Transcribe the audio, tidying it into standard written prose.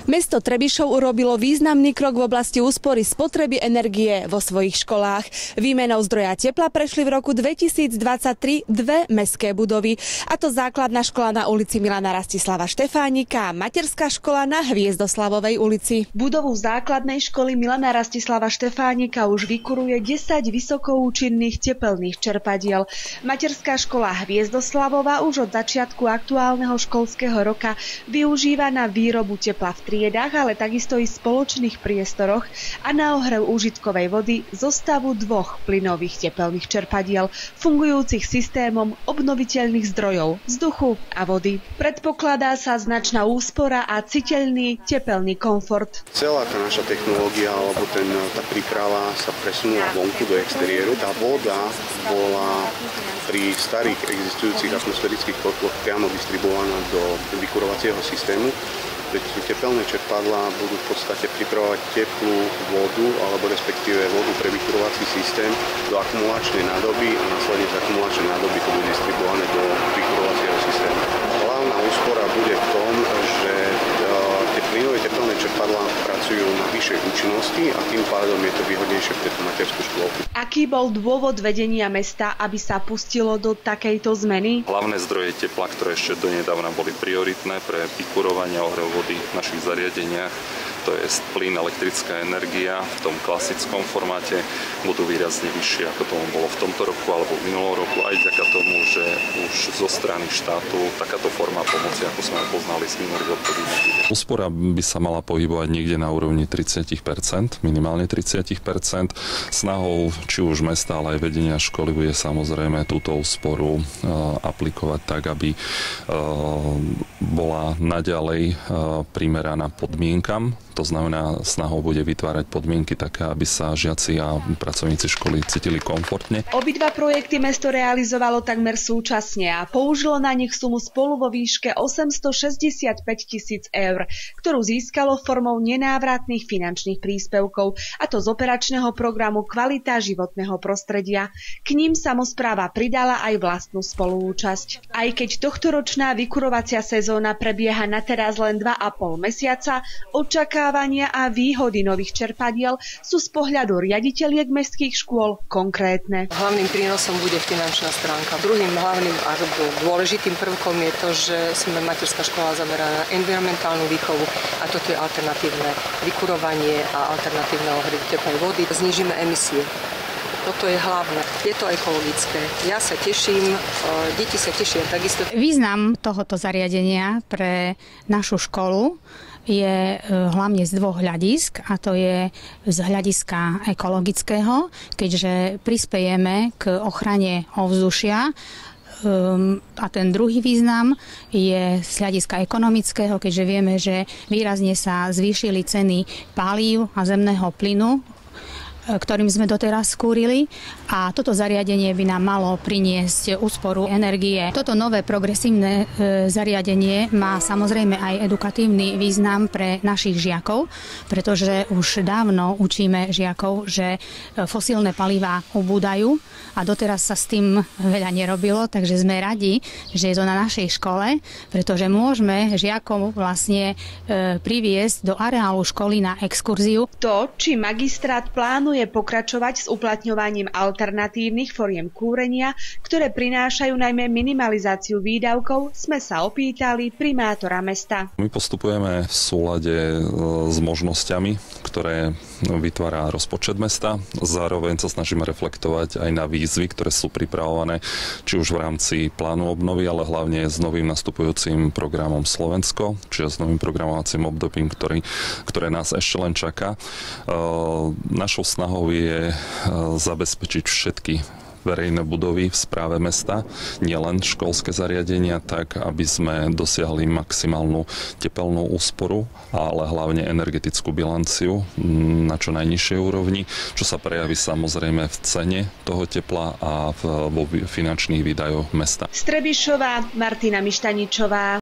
Mesto Trebišov urobilo významný krok v oblasti úspory spotreby energie vo svojich školách. Výmenou zdroja tepla prešli v roku 2023 dve mestské budovy, a to základná škola na ulici Milana Rastislava Štefánika a materská škola na Hviezdoslavovej ulici. Budovu základnej školy Milana Rastislava Štefánika už vykuruje 10 vysokoučinných tepelných čerpadiel. Materská škola Hviezdoslavova už od začiatku aktuálneho školského roka využíva na výrobu tepla v triedách, ale takisto i v spoločných priestoroch a na ohrev úžitkovej vody zo stavu dvoch plynových tepelných čerpadiel, fungujúcich systémom obnoviteľných zdrojov vzduchu a vody. Predpokladá sa značná úspora a citeľný tepelný komfort. Celá tá naša technológia alebo tá príprava sa presunula vonku do exteriéru. Tá voda bola pri starých existujúcich atmosférických kotloch priamo distribuovaná do vykurovacieho systému. Tepelné čerpadlá budú v podstate pripravovať teplú vodu alebo respektíve vodu pre vykurovací systém do akumulačnej nádoby a následne z akumulačnej nádoby to bude distribuované do vykurovacieho systému. Hlavná úspora bude v tom, že tie plynové tepelné čerpadlá pracujú na vyššej účinnosti a tým pádom je to výhodnejšie pre tú materskú školu. Aký bol dôvod vedenia mesta, aby sa pustilo do takejto zmeny? Hlavné zdroje tepla, ktoré ešte donedávna boli prioritné pre vykurovanie a ohrev vody v našich zariadeniach, to je plyn, elektrická energia v tom klasickom formáte, budú výrazne vyššie, ako tomu bolo v tomto roku alebo v minulom roku, aj vďaka tomu, že už zo strany štátu takáto forma pomoci, ako sme poznali z minulých období, nebude. Úspora by sa mala pohybovať niekde na úrovni 30%, minimálne 30%. Snahou či už mesta, ale aj vedenia školy bude samozrejme túto úsporu aplikovať tak, aby bola naďalej primeraná podmienkam. To znamená, snahou bude vytvárať podmienky také, aby sa žiaci a pracovníci školy cítili komfortne. Obidva projekty mesto realizovalo takmer súčasne a použilo na nich sumu spolu vo výške 865 000 eur, ktorú získalo formou nenávratných finančných príspevkov, a to z operačného programu Kvalita životného prostredia. K ním samospráva pridala aj vlastnú spoluúčasť. Aj keď tohtoročná vykurovacia sezóna prebieha na teraz len 2,5 mesiaca, očakávania a výhody nových čerpadiel sú z pohľadu riaditeľiek mestských škôl konkrétne. Hlavným prínosom bude finančná stránka. Druhým hlavným a dôležitým prvkom je to, že sme materská škola zameraná na environmentálnu výchovu a toto je alternatívne vykurovanie a alternatívne ohrev teplej vody. Znížime emisie. Toto je hlavné. Je to ekologické. Ja sa teším, deti sa tešia takisto. Význam tohoto zariadenia pre našu školu je hlavne z dvoch hľadisk, a to je z hľadiska ekologického, keďže prispejeme k ochrane ovzdušia, a ten druhý význam je z hľadiska ekonomického, keďže vieme, že výrazne sa zvýšili ceny palív a zemného plynu, ktorým sme doteraz skúrili, a toto zariadenie by nám malo priniesť úsporu energie. Toto nové progresívne zariadenie má samozrejme aj edukatívny význam pre našich žiakov, pretože už dávno učíme žiakov, že fosílne palivá ubúdajú a doteraz sa s tým veľa nerobilo, takže sme radi, že je to na našej škole, pretože môžeme žiakov vlastne priviesť do areálu školy na exkurziu. To, či magistrát plánuje pokračovať s uplatňovaním alternatívnych foriem kúrenia, ktoré prinášajú najmä minimalizáciu výdavkov, sme sa opýtali primátora mesta. My postupujeme v súlade s možnosťami, ktoré vytvára rozpočet mesta. Zároveň sa snažíme reflektovať aj na výzvy, ktoré sú pripravované či už v rámci plánu obnovy, ale hlavne s novým nastupujúcim programom Slovensko, čiže s novým programovacím obdobím, ktoré nás ešte len čaká. Našou snahou je zabezpečiť všetky verejné budovy v správe mesta, nielen školské zariadenia, tak aby sme dosiahli maximálnu tepelnú úsporu, ale hlavne energetickú bilanciu na čo najnižšej úrovni, čo sa prejaví samozrejme v cene toho tepla a vo finančných výdajoch mesta. Z Trebišova Martina Mištaničová.